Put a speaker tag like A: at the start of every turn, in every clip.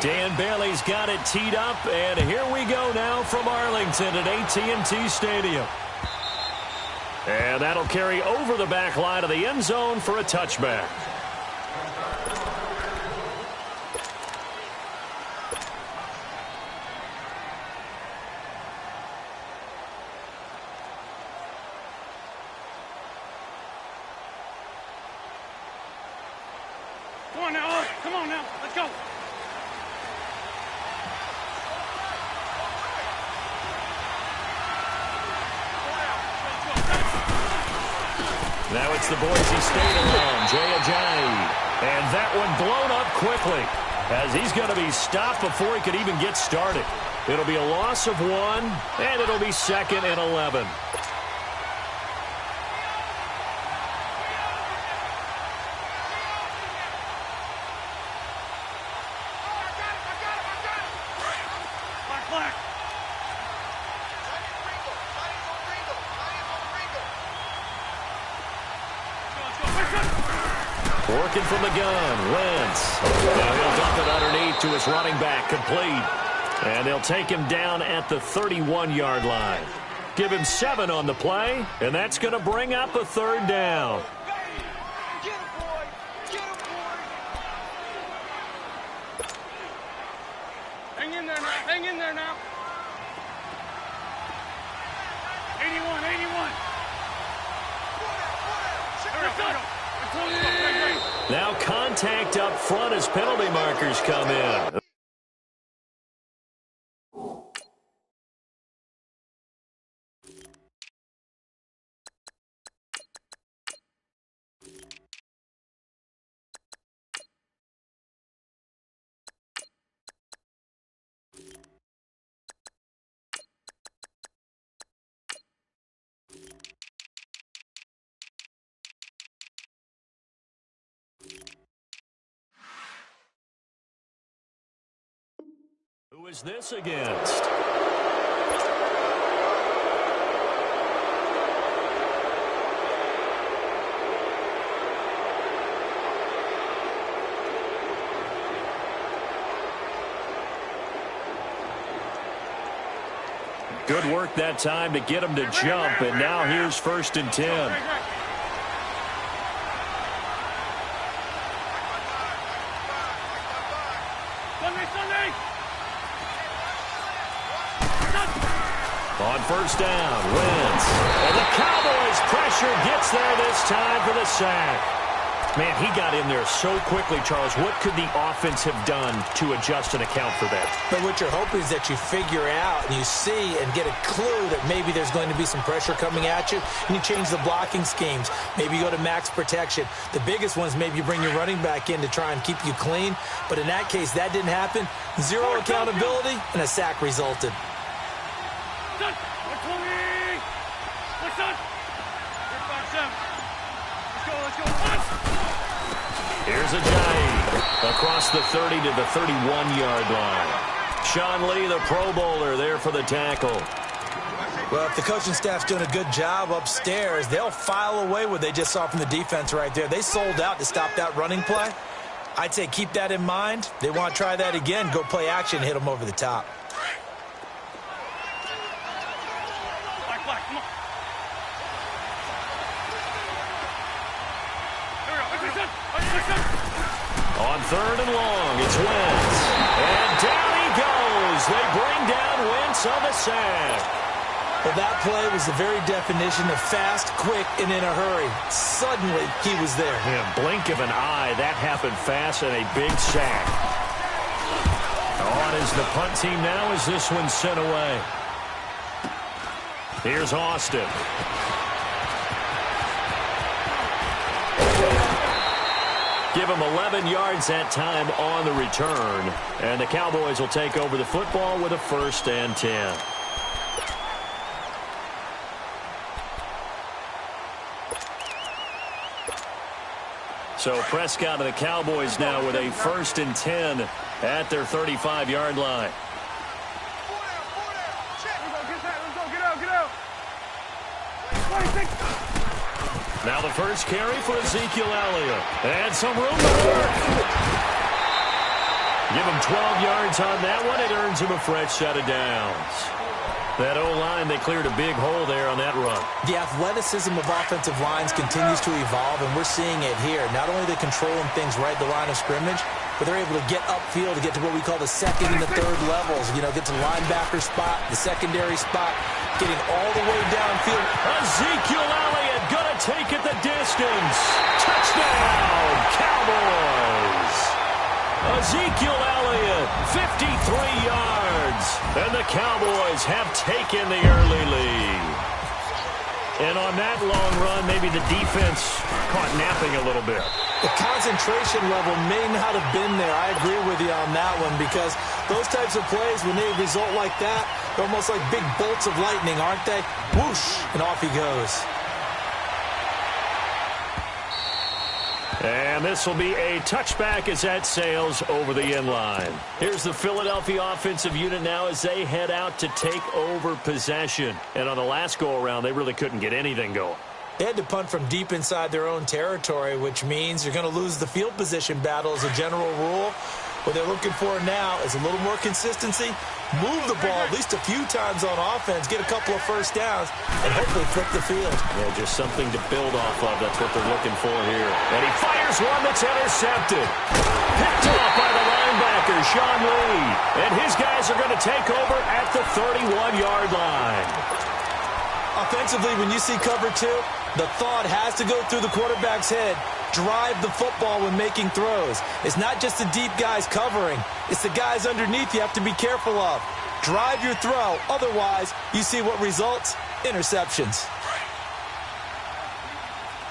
A: Dan Bailey's got it teed up, and here we go now from Arlington at AT&T Stadium. And that'll carry over the back line of the end zone for a touchback.
B: Come on now, come on now, let's go.
A: Now it's the Boise State alone, Jay Ajayi. And that one blown up quickly as he's going to be stopped before he could even get started. It'll be a loss of 1, and it'll be 2nd and 11. Working from the gun, Wentz. Now he'll dump it underneath to his running back, complete. And they'll take him down at the 31-yard line. Give him 7 on the play, and that's going to bring up a 3rd down.
B: Hang in there now, hang in there now. 81, 81.
A: Now contact up front as penalty markers come in. Who is this against? Good work that time to get him to jump, and now here's 1st and 10. On 1st down, Wentz. And the Cowboys' pressure gets there this time for the sack. Man, he got in there so quickly, Charles. What could the offense have done to adjust and account for that?
C: But what you're hoping is that you figure out and you see and get a clue that maybe there's going to be some pressure coming at you, and you change the blocking schemes. Maybe you go to max protection. The biggest one's maybe you bring your running back in to try and keep you clean. But in that case, that didn't happen. 0 accountability, and a sack resulted.
A: Here's Ajayi across the 30 to the 31-yard line. Sean Lee, the Pro Bowler, there for the tackle.
C: Well, if the coaching staff's doing a good job upstairs, they'll file away what they just saw from the defense right there. They sold out to stop that running play. I'd say keep that in mind. They want to try that again, go play action, hit them over the top.
A: On 3rd and long, it's Wentz. And down he goes. They bring down Wentz on the sack.
C: Well, that play was the very definition of fast, quick, and in a hurry. Suddenly, he was there.
A: Yeah, blink of an eye. That happened fast and a big sack. On is the punt team now as this one's sent away. Here's Austin. Give him 11 yards that time on the return. And the Cowboys will take over the football with a 1st and 10. So Prescott and the Cowboys now with a 1st and 10 at their 35-yard line. Now the first carry for Ezekiel Elliott. And some room to work. Give him 12 yards on that one. It earns him a fresh set of downs. That O-line, they cleared a big hole there on that run.
C: The athleticism of offensive lines continues to evolve, and we're seeing it here. Not only are they controlling things right at the line of scrimmage, but they're able to get upfield to get to what we call the second and the third levels. You know, get to the linebacker spot, the secondary spot, getting all the way downfield.
A: Ezekiel Elliott gonna take it the distance. Touchdown, Cowboys. Ezekiel Elliott, 53 yards. And the Cowboys have taken the early lead. And on that long run, maybe the defense caught napping a little bit.
C: The concentration level may not have been there. I agree with you on that one, because those types of plays, when they result like that, they're almost like big bolts of lightning, aren't they? Whoosh, and off he goes.
A: And this will be a touchback as that sails over the end line. Here's the Philadelphia offensive unit now as they head out to take over possession. And on the last go-around, they really couldn't get anything going.
C: They had to punt from deep inside their own territory, which means you're going to lose the field position battle as a general rule. What they're looking for now is a little more consistency, move the ball at least a few times on offense, get a couple of first downs, and hopefully flip the field.
A: Yeah, just something to build off of. That's what they're looking for here. And he fires one that's intercepted. Picked off by the linebacker, Sean Lee. And his guys are going to take over at the 31-yard line.
C: Offensively, when you see cover two, the thought has to go through the quarterback's head. Drive the football when making throws. It's not just the deep guys covering. It's the guys underneath you have to be careful of. Drive your throw. Otherwise, you see what results? Interceptions.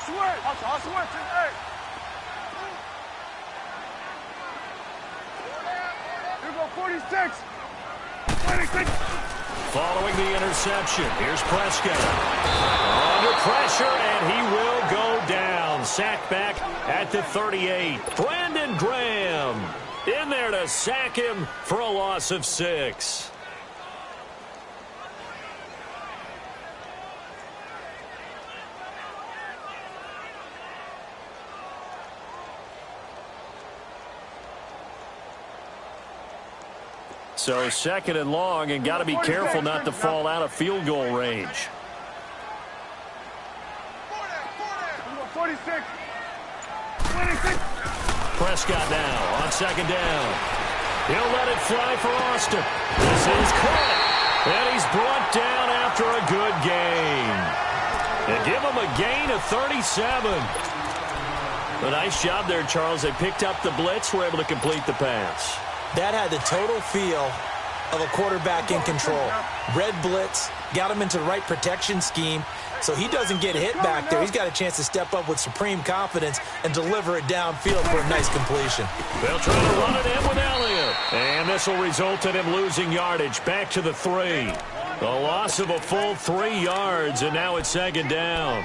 B: I'll switch. Hey. Here go 46. 26.
A: Following the interception, here's Prescott. Under pressure, and he will go down. Sacked back at the 38. Brandon Graham in there to sack him for a loss of 6. So second and long, and got to be careful not to fall out of field goal range.
B: 46. 26.
A: Prescott now on second down. He'll let it fly for Austin. This is caught, and he's brought down after a good gain. And give him a gain of 37. A nice job there, Charles. They picked up the blitz, were able to complete the pass.
C: That had the total feel of a quarterback in control. Red blitz, got him into the right protection scheme, so he doesn't get hit back there. He's got a chance to step up with supreme confidence and deliver it downfield for a nice completion.
A: They'll try to run it in with Elliott. And this will result in him losing yardage back to the 3. A loss of a full 3 yards, and now it's second down.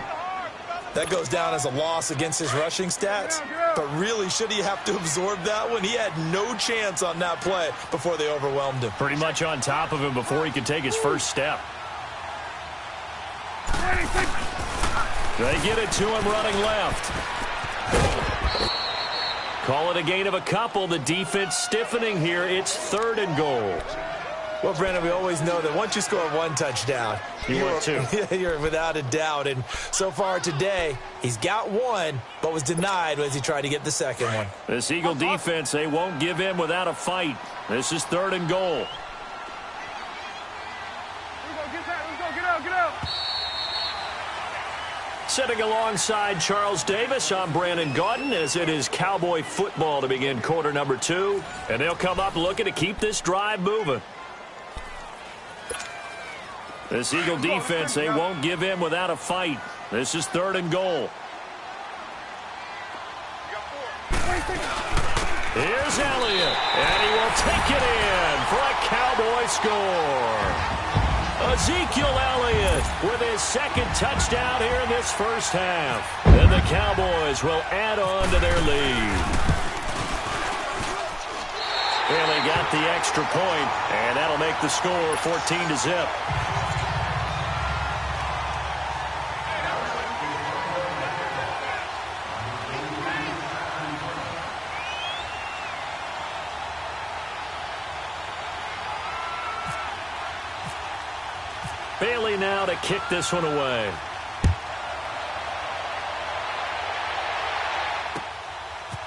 C: That goes down as a loss against his rushing stats, but really, should he have to absorb that one? He had no chance on that play before they overwhelmed him.
A: Pretty much on top of him before he could take his first step. They get it to him running left. Call it a gain of a couple. The defense stiffening here. It's 3rd and goal.
C: Well, Brandon, we always know that once you score one touchdown, you're without a doubt. And so far today, he's got one, but was denied as he tried to get the second one.
A: This Eagle defense, they won't give in without a fight. This is 3rd and goal.
B: Get out.
A: Sitting alongside Charles Davis, I'm Brandon Gaudin, as it is Cowboy football to begin quarter number 2. And they'll come up looking to keep this drive moving. This Eagle defense, they won't give in without a fight. This is 3rd and goal. Here's Elliott, and he will take it in for a Cowboy score. Ezekiel Elliott with his 2nd touchdown here in this first half. And the Cowboys will add on to their lead. And they got the extra point, and that'll make the score 14-0. Bailey now to kick this one away.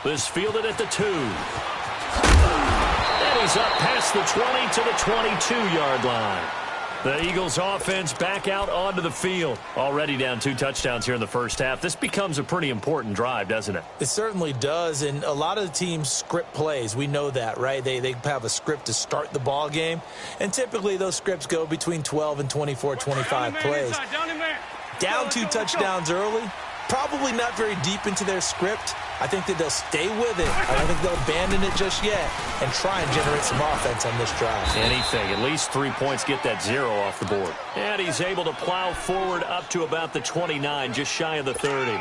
A: This fielded at the 2. And he's up past the 20 to the 22-yard line. The Eagles offense back out onto the field. Already down 2 touchdowns here in the first half. This becomes a pretty important drive, doesn't it?
C: It certainly does, and a lot of the teams script plays. We know that, right? They have a script to start the ball game, and typically those scripts go between 12 and 24, 25 plays. Down 2 touchdowns early, probably not very deep into their script. I think that they'll stay with it. I don't think they'll abandon it just yet and try and generate some offense on this drive.
A: Anything. At least 3 points, get that 0 off the board. And he's able to plow forward up to about the 29, just shy of the 30.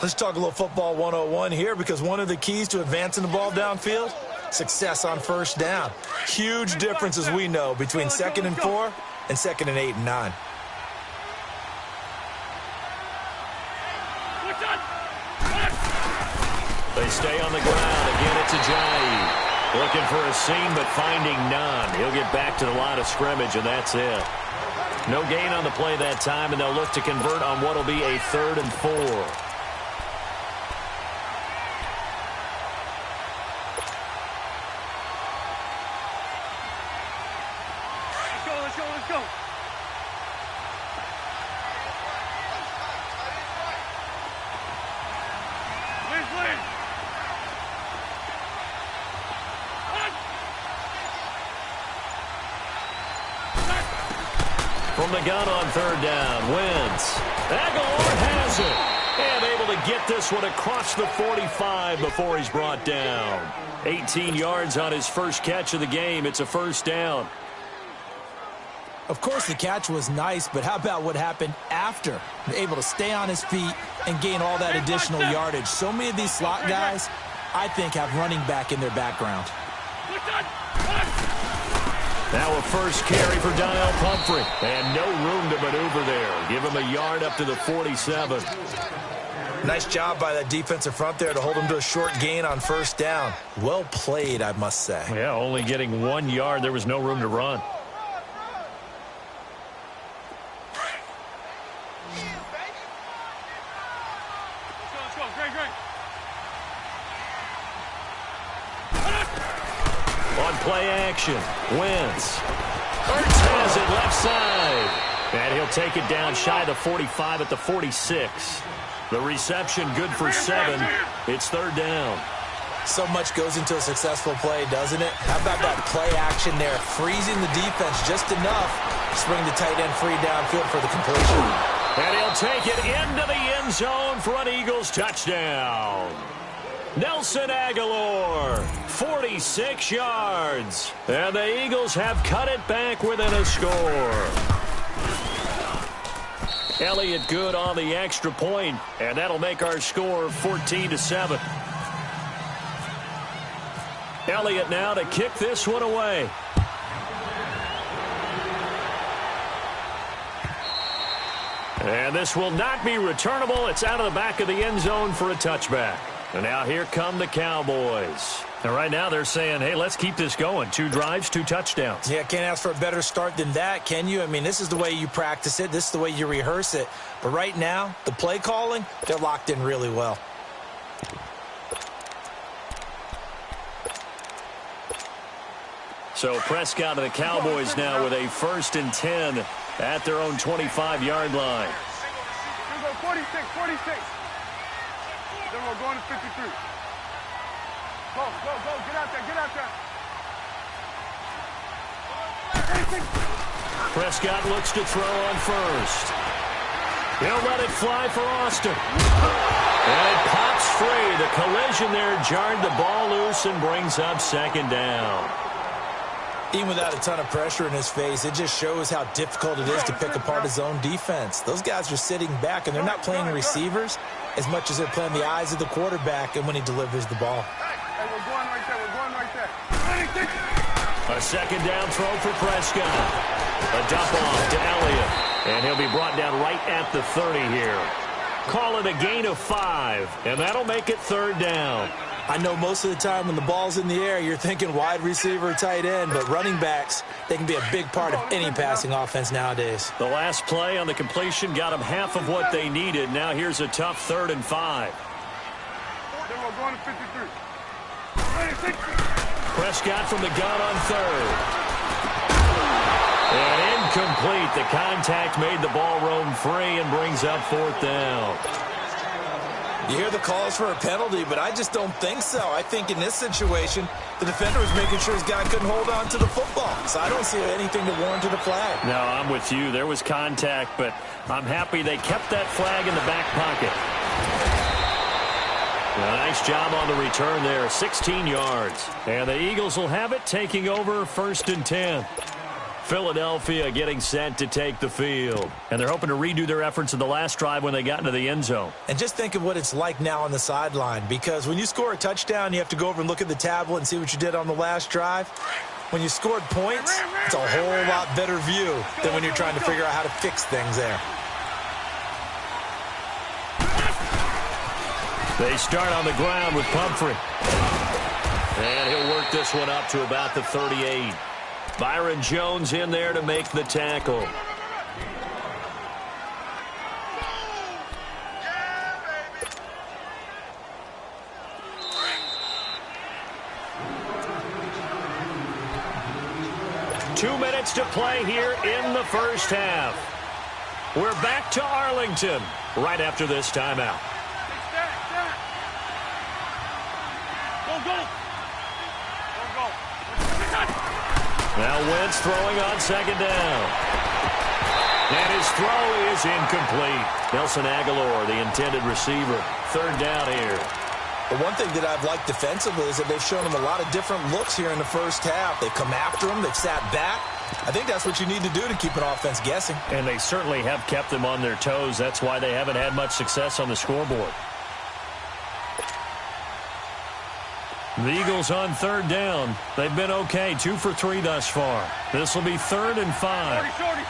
C: Let's talk a little football 101 here, because one of the keys to advancing the ball downfield, success on first down. Huge difference, as we know, between 2nd and 4 and 2nd and 8 and 9.
A: They stay on the ground. Again, it's Ajayi. Looking for a seam, but finding none. He'll get back to the line of scrimmage, and that's it. No gain on the play that time, and they'll look to convert on what will be a 3rd and 4.
B: Let's go, let's go.
A: From the gun on 3rd down, Wentz. Aguilar has it. And able to get this one across the 45 before he's brought down. 18 yards on his first catch of the game. It's a 1st down.
C: Of course, the catch was nice, but how about what happened after? Able to stay on his feet and gain all that additional yardage. So many of these slot guys, I think, have running back in their background.
A: Now a first carry for Donnell Pumphrey. And no room to maneuver there. Give him a yard up to the 47.
C: Nice job by that defensive front there to hold him to a short gain on 1st down. Well played, I must say.
A: Yeah, only getting 1 yard. There was no room to run. On play action, Wentz. Hurts has it left side. And he'll take it down shy of the 45 at the 46. The reception good for 7. It's 3rd down.
C: So much goes into a successful play, doesn't it? How about that play action there? Freezing the defense just enough to bring the tight end free downfield for the completion.
A: And he'll take it into the end zone for an Eagles touchdown. Nelson Aguilar, 46 yards. And the Eagles have cut it back within a score. Elliott good on the extra point, and that'll make our score 14-7. Elliott now to kick this one away. And this will not be returnable. It's out of the back of the end zone for a touchback. And now here come the Cowboys. And right now they're saying, hey, let's keep this going. 2 drives, 2 touchdowns.
C: Yeah, can't ask for a better start than that, can you? I mean, this is the way you practice it. This is the way you rehearse it. But right now, the play calling, they're locked in really well.
A: So Prescott and the Cowboys now with a 1st and 10 at their own 25-yard line.
B: Here we go, 46, 46. Then we're going to 53. Go, go, go, get out there, get out there. 46.
A: Prescott looks to throw on 1st. He'll let it fly for Austin. And it pops free. The collision there jarred the ball loose and brings up 2nd down.
C: Even without a ton of pressure in his face, it just shows how difficult it is to pick apart his own defense. Those guys are sitting back, and they're not playing receivers as much as they're playing the eyes of the quarterback and when he delivers the ball.
B: Hey, we're going right there, we're going right there. 26.
A: A 2nd down throw for Prescott. A dump off to Elliott. And he'll be brought down right at the 30 here. Call it a gain of 5, and that'll make it 3rd down.
C: I know most of the time when the ball's in the air, you're thinking wide receiver, tight end, but running backs, they can be a big part of any passing offense nowadays.
A: The last play on the completion got them half of what they needed. Now here's a tough 3rd and 5.
B: Then we're going to 53.
A: Prescott from the gun on 3rd. And incomplete. The contact made the ball roam free and brings up 4th down.
C: You hear the calls for a penalty, but I just don't think so. I think in this situation, the defender was making sure his guy couldn't hold on to the football. So I don't see anything to warrant a flag.
A: No, I'm with you. There was contact, but I'm happy they kept that flag in the back pocket. A nice job on the return there, 16 yards. And the Eagles will have it, taking over 1st and 10. Philadelphia getting set to take the field. And they're hoping to redo their efforts in the last drive when they got into the end zone.
C: And just think of what it's like now on the sideline, because when you score a touchdown, you have to go over and look at the tablet and see what you did on the last drive. When you scored points, it's a whole lot better view than when you're trying to figure out how to fix things there.
A: They start on the ground with Pumphrey. And he'll work this one up to about the 38. Byron Jones in there to make the tackle. Two minutes to play here in the first half. We're back to Arlington right after this timeout. Now Wentz throwing on 2nd down. And his throw is incomplete. Nelson Aguilar, the intended receiver. 3rd down here.
C: The one thing that I've liked defensively is that they've shown him a lot of different looks here in the first half. They've come after him. They've sat back. I think that's what you need to do to keep an offense guessing.
A: And they certainly have kept them on their toes. That's why they haven't had much success on the scoreboard. The Eagles on 3rd down. They've been okay, 2 for 3 thus far. This will be 3rd and 5.
B: Shorty.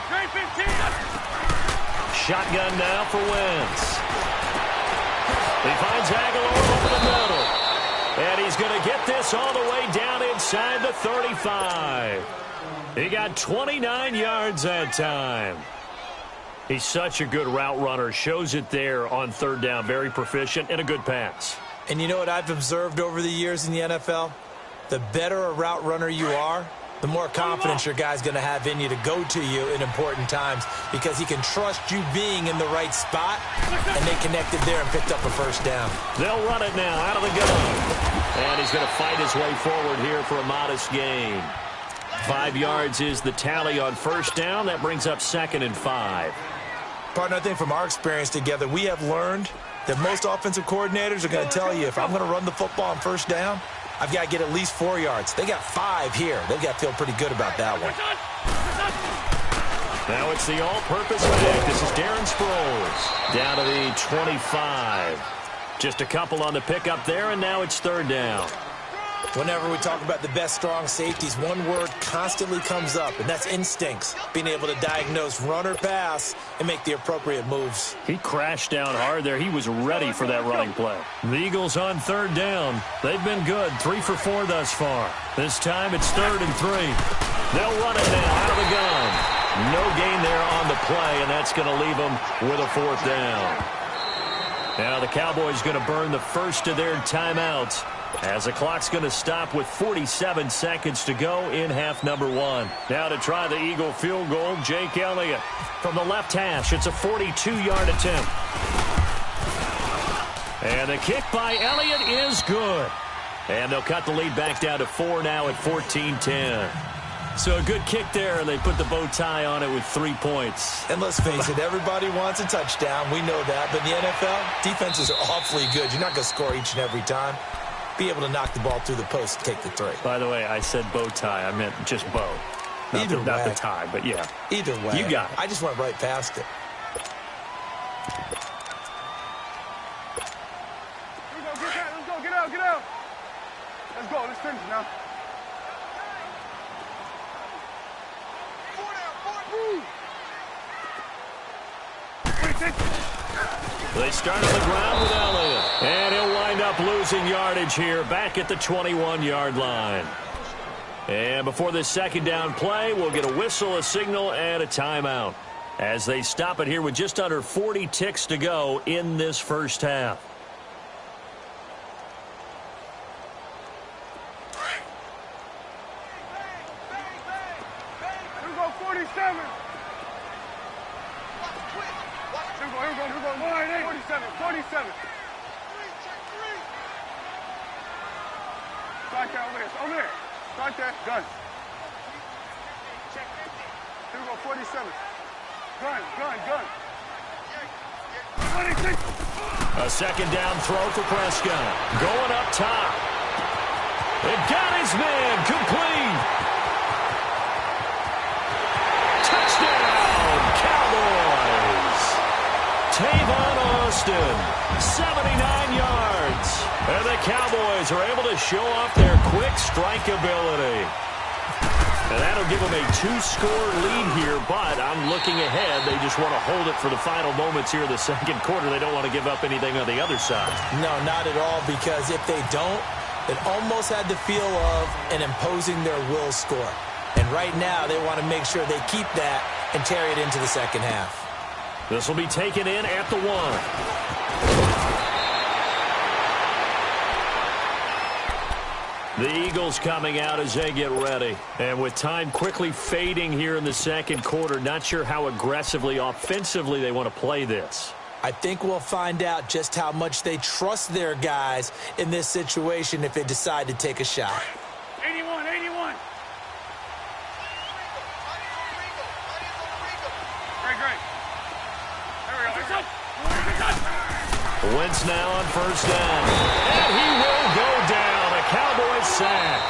B: Great 15.
A: Shotgun now for Wentz. He finds Aguilar over the middle. And he's going to get this all the way down inside the 35. He got 29 yards that time. He's such a good route runner. Shows it there on 3rd down. Very proficient and a good pass.
C: And you know what I've observed over the years in the NFL? The better a route runner you are, the more confidence your guy's going to have in you to go to you in important times, because he can trust you being in the right spot, and they connected there and picked up a 1st down.
A: They'll run it now out of the gun. And he's going to fight his way forward here for a modest gain. 5 yards is the tally on 1st down. That brings up 2nd and 5.
C: Partner, I think from our experience together, we have learned that most offensive coordinators are going to tell you, if I'm going to run the football on 1st down, I've got to get at least 4 yards. They got 5 here. They've got to feel pretty good about that one.
A: Now it's the all-purpose back. This is Darren Sproles down to the 25. Just a couple on the pickup there, and now it's 3rd down.
C: Whenever we talk about the best strong safeties, one word constantly comes up, and that's instincts. Being able to diagnose run or pass and make the appropriate moves.
A: He crashed down hard there. He was ready for that running play. The Eagles on 3rd down. They've been good, 3 for 4 thus far. This time it's 3rd and 3. They'll run it now out of the gun. No gain there on the play, and that's going to leave them with a 4th down. Now the Cowboys going to burn the first of their timeouts, as the clock's going to stop with 47 seconds to go in half number 1. Now to try the Eagle field goal, Jake Elliott from the left hash. It's a 42-yard attempt. And the kick by Elliott is good. And they'll cut the lead back down to 4 now at 14-10. So a good kick there, and they put the bow tie on it with 3 points.
C: And let's face it, everybody wants a touchdown. We know that. But in the NFL, defenses are awfully good. You're not going to score each and every time. Be able to knock the ball through the post and take the 3.
A: By the way, I said bow tie. I meant just bow. Not the tie, but yeah.
C: Either way.
A: You got it.
C: I just went right past it.
B: Let's go. Get out. Let's go. Let's finish now.
A: They start on the ground with Elliott. And he'll wind up losing yardage here back at the 21-yard line. And before this second down play, we'll get a whistle, a signal, and a timeout as they stop it here with just under 40 ticks to go in this first half.
B: Here we go, 47. Here we go. 47, 47. Start that over there. Start that. Gun. Here we go, 47. Gun. 26.
A: A second down throw for Prescott. Going up top. It got his man complete. Touchdown, Cowboys. Tavon Austin, 79 yards. And the Cowboys are able to show off their quick strike ability. And that'll give them a 2-score lead here, but I'm looking ahead. They just want to hold it for the final moments here of the second quarter. They don't want to give up anything on the other side.
C: No, not at all, because if they don't, it almost had the feel of an imposing their will score. And right now, they want to make sure they keep that and carry it into the second half.
A: This will be taken in at the 1. The Eagles coming out as they get ready. And with time quickly fading here in the second quarter, not sure how aggressively, offensively they want to play this.
C: I think we'll find out just how much they trust their guys in this situation if they decide to take a shot.
B: 81. Great. There we go.
A: Wentz now on first down. And he will go down. A Cowboys sack.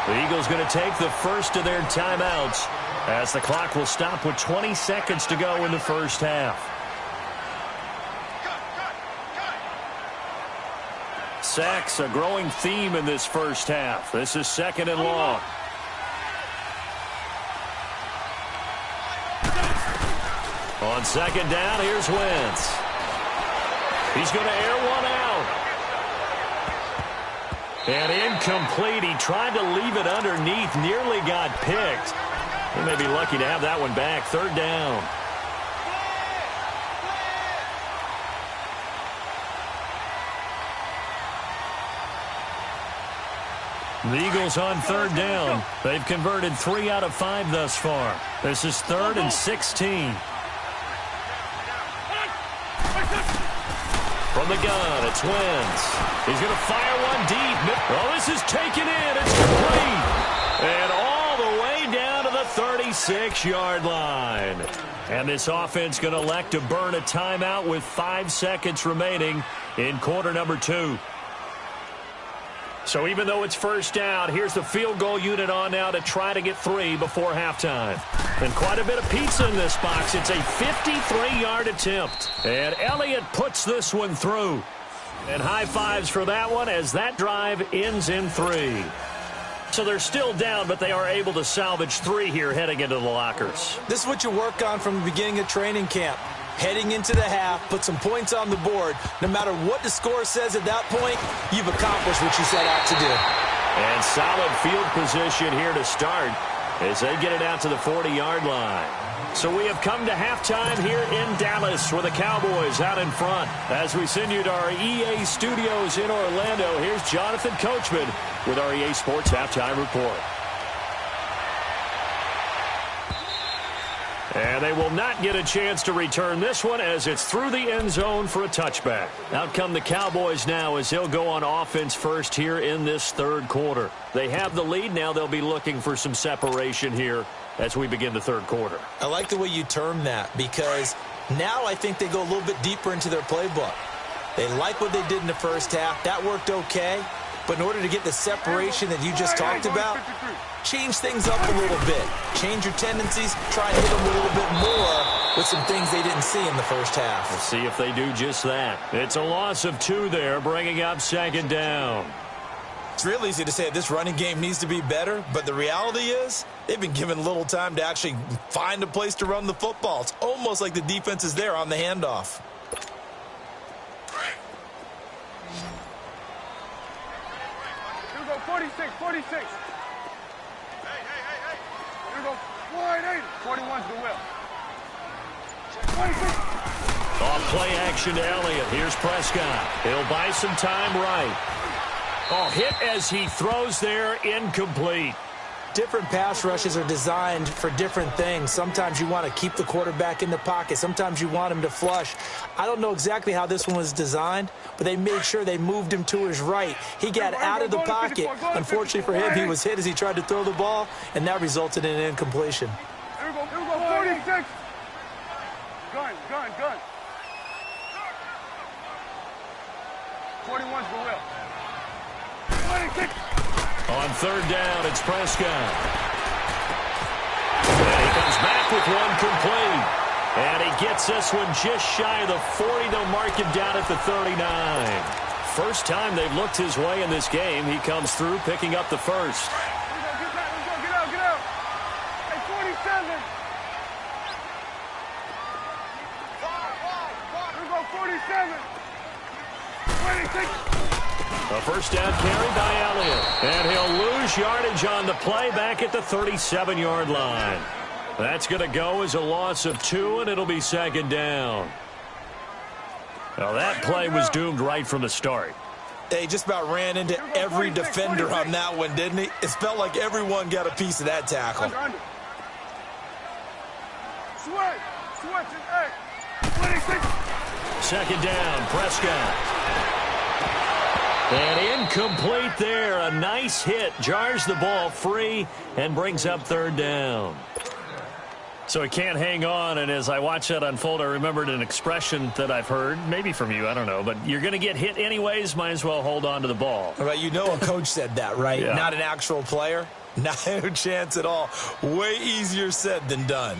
A: The Eagles going to take the first of their timeouts as the clock will stop with 20 seconds to go in the first half. Sacks, a growing theme in this first half. This is second and long. On second down, here's Wentz. He's going to air one out. And incomplete. He tried to leave it underneath. Nearly got picked. He may be lucky to have that one back. Third down. The Eagles on third down. They've converted 3 out of 5 thus far. This is 3rd and 16. From the gun, it's Wentz. He's going to fire one deep. Oh, this is taken in. It's complete. And all the way down to the 36-yard line. And this offense going to elect to burn a timeout with 5 seconds remaining in quarter number 2. So even though it's first down, here's the field goal unit on now to try to get 3 before halftime. And quite a bit of pizza in this box. It's a 53-yard attempt. And Elliott puts this one through. And high fives for that one as that drive ends in 3. So they're still down, but they are able to salvage 3 here heading into the lockers.
C: This is what you work on from the beginning of training camp. Heading into the half, put some points on the board. No matter what the score says at that point, you've accomplished what you set out to do.
A: And solid field position here to start as they get it out to the 40-yard line. So we have come to halftime here in Dallas with the Cowboys out in front. As we send you to our EA studios in Orlando, here's Jonathan Coachman with our EA Sports Halftime Report. And they will not get a chance to return this one as it's through the end zone for a touchback. Out come the Cowboys now as they'll go on offense first here in this third quarter. They have the lead. Now they'll be looking for some separation here as we begin the third quarter.
C: I like the way you term that because now I think they go a little bit deeper into their playbook. They like what they did in the first half. That worked okay. But in order to get the separation that you just talked about, change things up a little bit. Change your tendencies. Try to hit them a little bit more with some things they didn't see in the first half.
A: We'll see if they do just that. It's a loss of 2 there, bringing up second down.
C: It's real easy to say this running game needs to be better, but the reality is they've been given little time to actually find a place to run the football. It's almost like the defense is there on the handoff.
B: Here we go, 46, 46. Here we go, 180. 41's the will. 26.
A: Off play action to Elliott. Here's Prescott. He'll buy some time right. Oh, hit as he throws there, incomplete.
C: Different pass rushes are designed for different things. Sometimes you want to keep the quarterback in the pocket. Sometimes you want him to flush. I don't know exactly how this one was designed, but they made sure they moved him to his right. He got out of the pocket. Unfortunately for him, he was hit as he tried to throw the ball, and that resulted in an incompletion.
B: Here we go, 46. Gun. 41's the will. 26.
A: On third down, it's Prescott. And he comes back with one complete. And he gets this one just shy of the 40. They'll mark him down at the 39. First time they've looked his way in this game. He comes through, picking up the first.
B: Here we go, get out. Hey, 47. Here we go, 47. 26.
A: A first down carry by Elliott. And he'll lose yardage on the play back at the 37-yard line. That's going to go as a loss of 2, and it'll be second down. Well, that play was doomed right from the start.
C: They just about ran into every defender on that one, didn't he? It felt like everyone got a piece of that tackle.
B: Under. Switch, 26.
A: Second down, Prescott. And incomplete there. A nice hit. Jars the ball free and brings up third down. So he can't hang on, and as I watch that unfold, I remembered an expression that I've heard, maybe from you, I don't know, but you're going to get hit anyways, might as well hold on to the ball.
C: Right, you know a coach said that, right?
A: Yeah.
C: Not an actual player. No chance at all. Way easier said than done.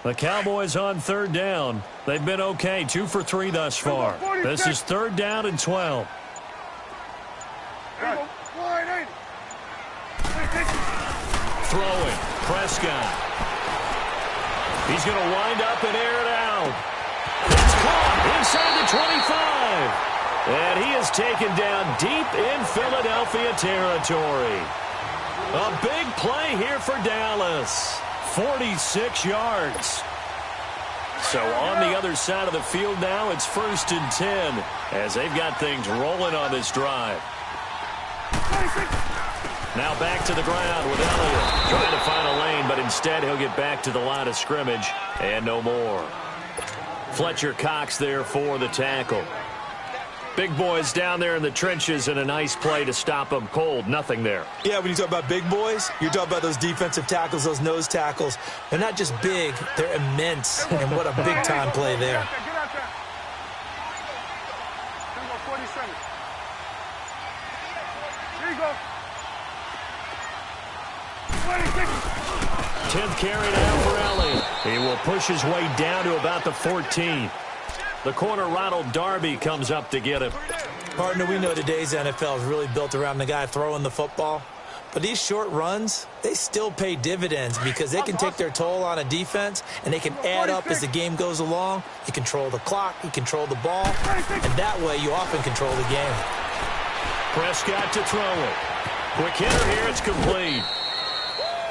A: The Cowboys on third down. They've been okay, 2 for 3 thus far. This is third down and 12. Throwing, Prescott. He's going to wind up and air it out. It's caught inside the 25. And he is taken down deep in Philadelphia territory. A big play here for Dallas. 46 yards. So on the other side of the field now, it's 1st and 10 as they've got things rolling on this drive. Now back to the ground with Elliott. Trying to find a lane, but instead he'll get back to the line of scrimmage and no more. Fletcher Cox there for the tackle. Big boys down there in the trenches, and a nice play to stop them cold. Nothing there.
C: Yeah, when you talk about big boys, you're talking about those defensive tackles, those nose tackles. They're not just big, they're immense. And what a big-time play there.
B: Get out there. Here we go, 47. Here you go. 26.
A: 10th carry now for Elliott. He will push his way down to about the 14. The corner, Ronald Darby, comes up to get him.
C: Partner, we know today's NFL is really built around the guy throwing the football. But these short runs, they still pay dividends because they can take their toll on a defense, and they can add up as the game goes along. You control the clock, you control the ball, and that way you often control the game.
A: Prescott to throw it. Quick hitter here, it's complete.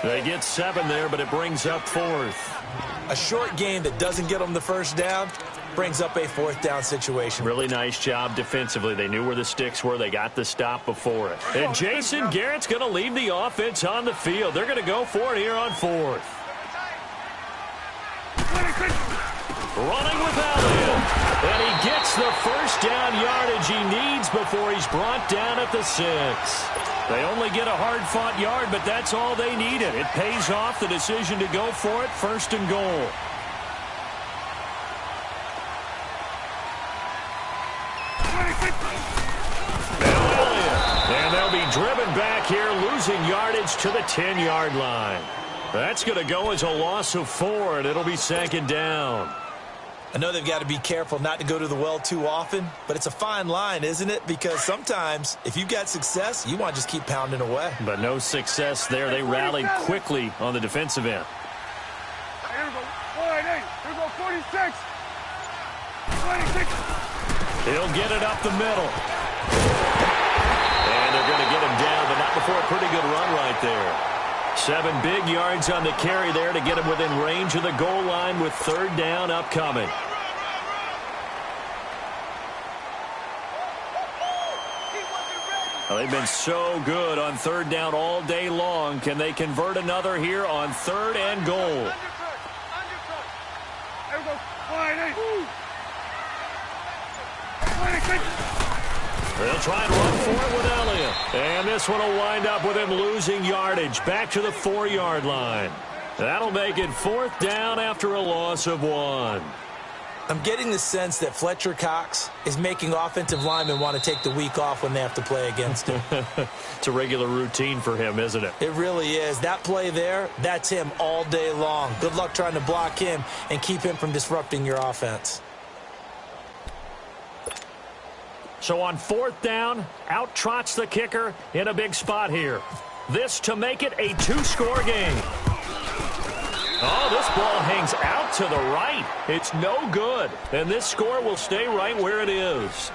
A: They get 7 there, but it brings up 4th.
C: A short game that doesn't get them the first down brings up a 4th down situation.
A: Really nice job defensively. They knew where the sticks were. They got the stop before it. And Jason Garrett's going to leave the offense on the field. They're going to go for it here on 4th. Running with Elliott. And he gets the first down yardage he needs before he's brought down at the 6. They only get a hard-fought yard, but that's all they needed. It pays off the decision to go for it, 1st and goal. And they'll be driven back here, losing yardage to the 10-yard line. That's going to go as a loss of 4, and it'll be 2nd down.
C: I know they've got to be careful not to go to the well too often, but it's a fine line, isn't it? Because sometimes if you've got success, you want to just keep pounding away.
A: But no success there. They rallied quickly on the defensive end.
B: Here we go. 48. Here we go. 46. 26.
A: He'll get it up the middle. And they're going to get him down, but not before a pretty good run right there. 7 big yards on the carry there to get him within range of the goal line with 3rd down upcoming. Well, they've been so good on 3rd down all day long. Can they convert another here on 3rd and goal?
B: Here we go. 48. 26.
A: They'll try and run for it with Elliott. And this one will wind up with him losing yardage back to the 4-yard line. That'll make it 4th down after a loss of 1.
C: I'm getting the sense that Fletcher Cox is making offensive linemen want to take the week off when they have to play against him.
A: It's a regular routine for him, isn't it?
C: It really is. That play there, that's him all day long. Good luck trying to block him and keep him from disrupting your offense.
A: So on 4th down, out trots the kicker in a big spot here. This to make it a 2-score game. Oh, this ball hangs out to the right. It's no good. And this score will stay right where it is.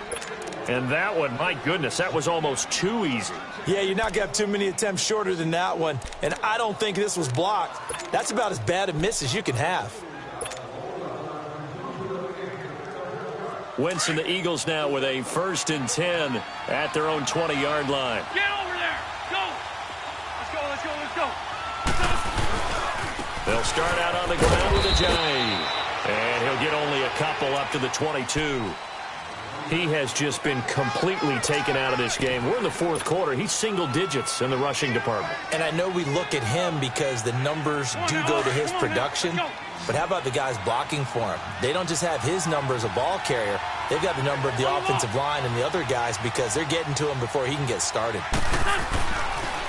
A: And that one, my goodness, that was almost too easy.
C: Yeah, you're not going to have too many attempts shorter than that one. And I don't think this was blocked. That's about as bad a miss as you can have.
A: Wentz and the Eagles now with a 1st and 10 at their own 20-yard line.
B: Get over there. Go. Let's go, let's go, let's go.
A: They'll start out on the ground with a Ajayi. And he'll get only a couple up to the 22. He has just been completely taken out of this game. We're in the 4th quarter. He's single digits in the rushing department.
C: And I know we look at him because the numbers do go to his production. But how about the guys blocking for him? They don't just have his number as a ball carrier. They've got the number of the offensive line and the other guys because they're getting to him before he can get started.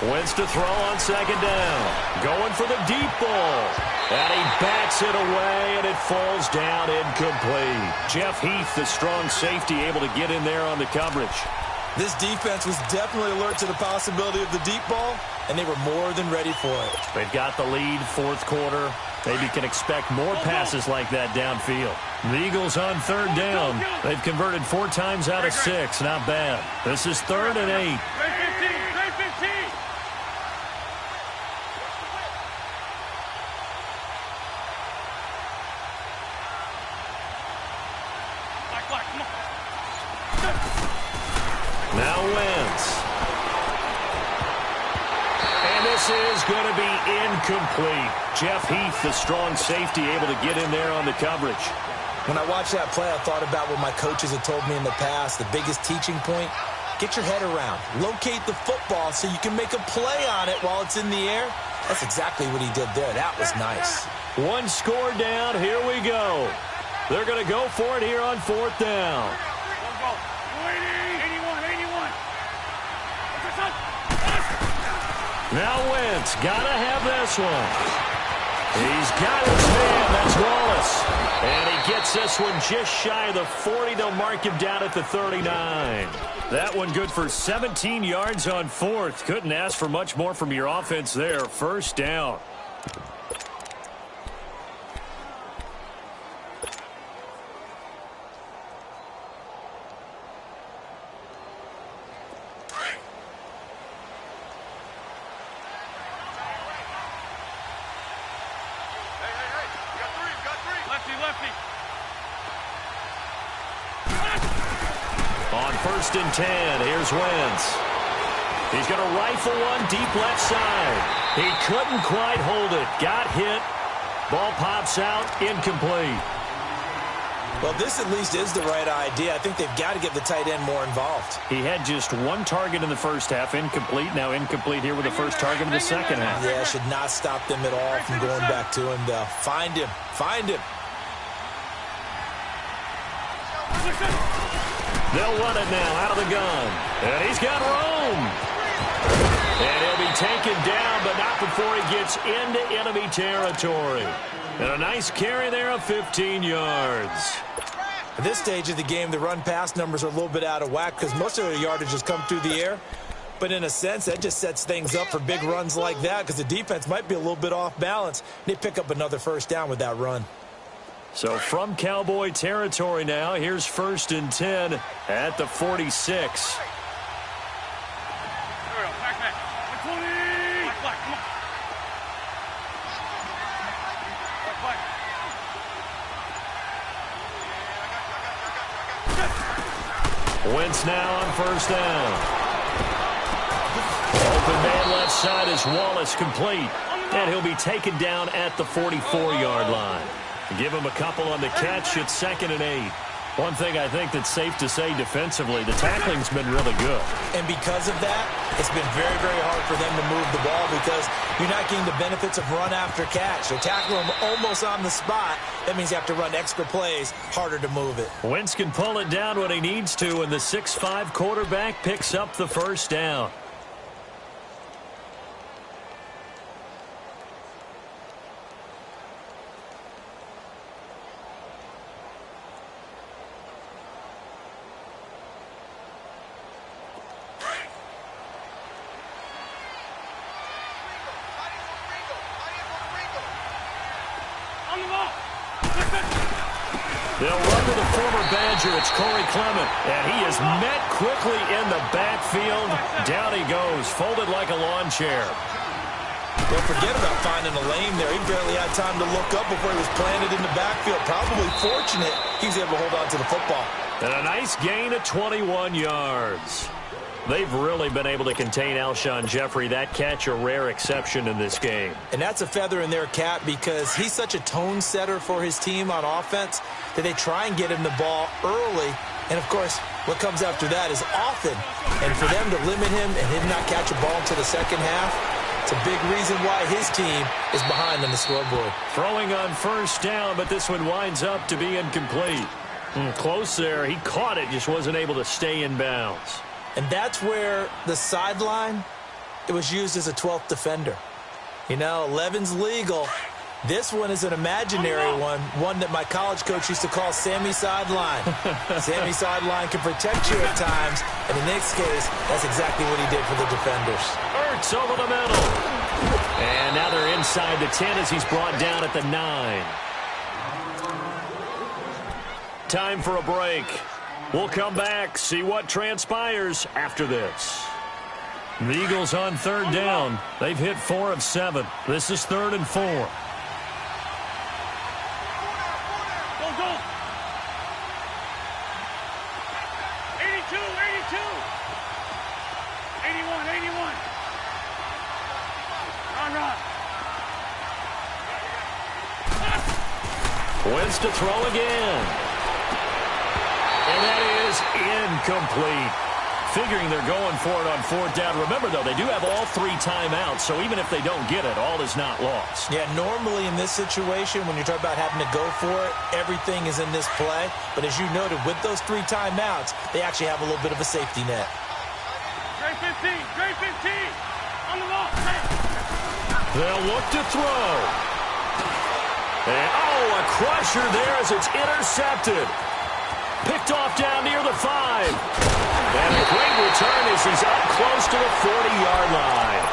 A: Wentz to throw on 2nd down. Going for the deep ball. And he bats it away, and it falls down incomplete. Jeff Heath, the strong safety, able to get in there on the coverage.
C: This defense was definitely alert to the possibility of the deep ball, and they were more than ready for it.
A: They've got the lead, 4th quarter. Maybe can expect more passes like that downfield. The Eagles on 3rd down. They've converted 4 times out of 6. Not bad. This is 3rd and 8. Now Wentz. And this is going to be incomplete. Jeff Heath, the strong safety, able to get in there on the coverage.
C: When I watched that play, I thought about what my coaches had told me in the past. The biggest teaching point, get your head around. Locate the football so you can make a play on it while it's in the air. That's exactly what he did there. That was nice.
A: 1 score down. Here we go. They're going to go for it here on 4th down. Now Wentz, gotta have this one. He's got his man, that's Wallace. And he gets this one just shy of the 40. They'll mark him down at the 39. That one good for 17 yards on 4th. Couldn't ask for much more from your offense there. 1st down. On 1st and 10, here's Wentz. He's going to rifle one deep left side. He couldn't quite hold it. Got hit. Ball pops out. Incomplete.
C: Well, this at least is the right idea. I think they've got to get the tight end more involved.
A: He had just 1 target in the first half. Incomplete. Now incomplete here with the first target in the second half.
C: Yeah, should not stop them at all from going back to him, though. Find him. Find him.
A: They'll run it now out of the gun. And he's got room. And he'll be taken down, but not before he gets into enemy territory. And a nice carry there of 15 yards.
C: At this stage of the game, the run-pass numbers are a little bit out of whack because most of their yardage has come through the air. But in a sense, that just sets things up for big runs like that because the defense might be a little bit off balance. They pick up another first down with that run.
A: So from Cowboy territory now, here's 1st and 10 at the 46. Wentz now on 1st down. Open man left side is Wallace, complete. And he'll be taken down at the 44-yard line. Give him a couple on the catch. It's 2nd and 8. One thing I think that's safe to say defensively, the tackling's been really good.
C: And because of that, it's been very, very hard for them to move the ball because you're not getting the benefits of run after catch. They're tackling them almost on the spot. That means you have to run extra plays, harder to move it.
A: Wentz can pull it down when he needs to, and the 6'5" quarterback picks up the first down. They'll run to the former Badger. It's Corey Clement. And he is met quickly in the backfield. Down he goes, folded like a lawn chair.
C: Don't forget about finding a lane there. He barely had time to look up before he was planted in the backfield. Probably fortunate he was able to hold on to the football.
A: And a nice gain of 21 yards. They've really been able to contain Alshon Jeffrey. That catch a rare exception in this game.
C: And that's a feather in their cap because he's such a tone setter for his team on offense that they try and get him the ball early. And, of course, what comes after that is often. And for them to limit him and him not catch a ball until the second half, it's a big reason why his team is behind on the scoreboard.
A: Throwing on 1st down, but this one winds up to be incomplete. Close there. He caught it, just wasn't able to stay in bounds.
C: And that's where the sideline, it was used as a 12th defender. You know, 11's legal. This one is an imaginary one that my college coach used to call Sammy Sideline. Sammy Sideline can protect you at times, and in this case, that's exactly what he did for the defenders.
A: Ertz over the middle. And now they're inside the 10 as he's brought down at the 9. Time for a break. We'll come back, see what transpires after this. The Eagles on 3rd down. They've hit 4 of 7. This is 3rd and 4.
B: Go, go. 82, 82. 81, 81. Run.
A: Wentz to throw again. And that is incomplete. Figuring they're going for it on 4th down. Remember, though, they do have all 3 timeouts, so even if they don't get it, all is not lost.
C: Yeah, normally in this situation, when you're talking about having to go for it, everything is in this play. But as you noted, with those 3 timeouts, they actually have a little bit of a safety net.
B: Grade 15, grade 15. On the ball.
A: They'll look to throw. And, a crusher there as it's intercepted. Picked off down near the 5. And a great return as he's up close to the 40-yard line.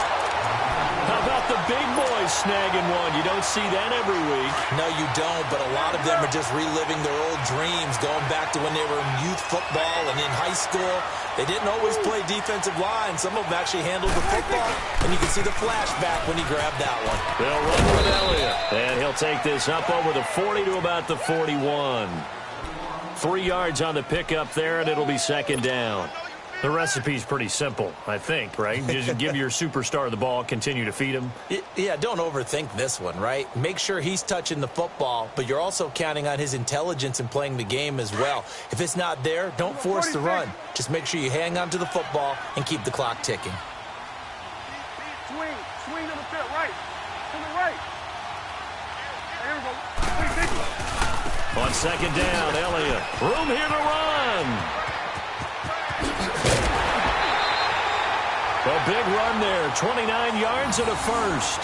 A: How about the big boys snagging one? You don't see that every week.
C: No, you don't, but a lot of them are just reliving their old dreams, going back to when they were in youth football and in high school. They didn't always play defensive line. Some of them actually handled the football, and you can see the flashback when he grabbed that one.
A: They'll run with Elliott. And he'll take this up over the 40 to about the 41. 3 yards on the pickup there, and it'll be 2nd down. The recipe's pretty simple, I think, right? Just give your superstar the ball, continue to feed him.
C: Yeah, don't overthink this one, right? Make sure he's touching the football, but you're also counting on his intelligence in playing the game as well. If it's not there, don't force the run. Just make sure you hang on to the football and keep the clock ticking.
B: Swing to the fit, right. To the right. Here we go. Swing,
A: On 2nd down, Elliott. Room here to run. The big run there, 29 yards and a first.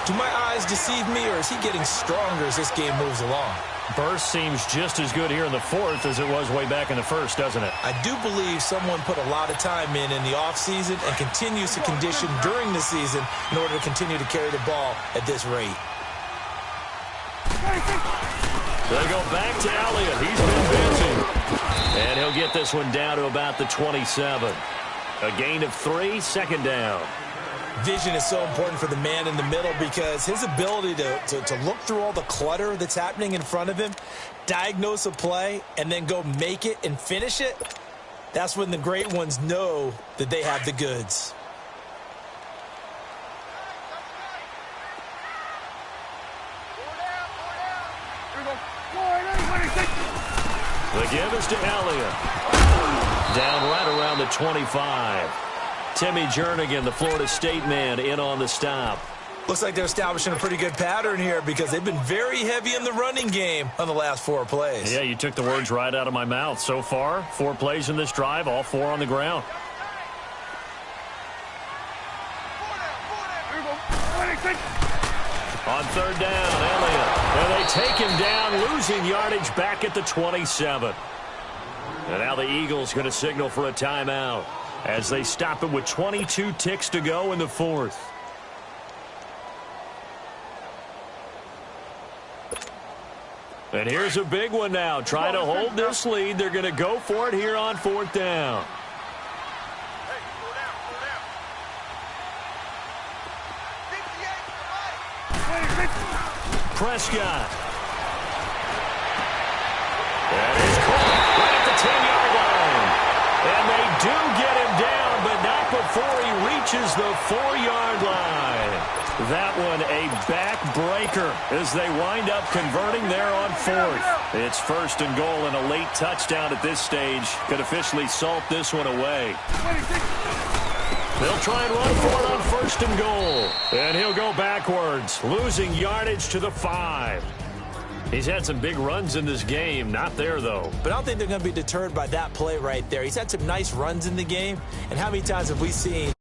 C: Do my eyes deceive me, or is he getting stronger as this game moves along?
A: Burst seems just as good here in the fourth as it was way back in the first, doesn't it?
C: I do believe someone put a lot of time in the offseason and continues to condition during the season in order to continue to carry the ball at this rate.
A: They go back to Elliott. He's been busy. And he'll get this one down to about the 27. A gain of 3, second down.
C: Vision is so important for the man in the middle because his ability to look through all the clutter that's happening in front of him, diagnose a play, and then go make it and finish it, that's when the great ones know that they have the goods.
A: The give is to Elliott. Down right around the 25. Timmy Jernigan, the Florida State man, in on the stop.
C: Looks like they're establishing a pretty good pattern here because they've been very heavy in the running game on the last 4 plays.
A: Yeah, you took the words right out of my mouth. So far, 4 plays in this drive, all 4 on the ground. On third down, Elliott. And they take him down, losing yardage back at the 27. And now the Eagles going to signal for a timeout as they stop him with 22 ticks to go in the fourth. And here's a big one now. Trying to hold this lead. They're going to go for it here on fourth down. Prescott. That is caught right at the 10-yard line. And they do get him down, but not before he reaches the 4-yard line. That one a backbreaker as they wind up converting there on fourth. It's first and goal, and a late touchdown at this stage could officially salt this one away. They'll try and run for it on first and goal. And he'll go backwards, losing yardage to the 5. He's had some big runs in this game. Not there, though.
C: But I don't think they're going to be deterred by that play right there. He's had some nice runs in the game. And how many times have we seen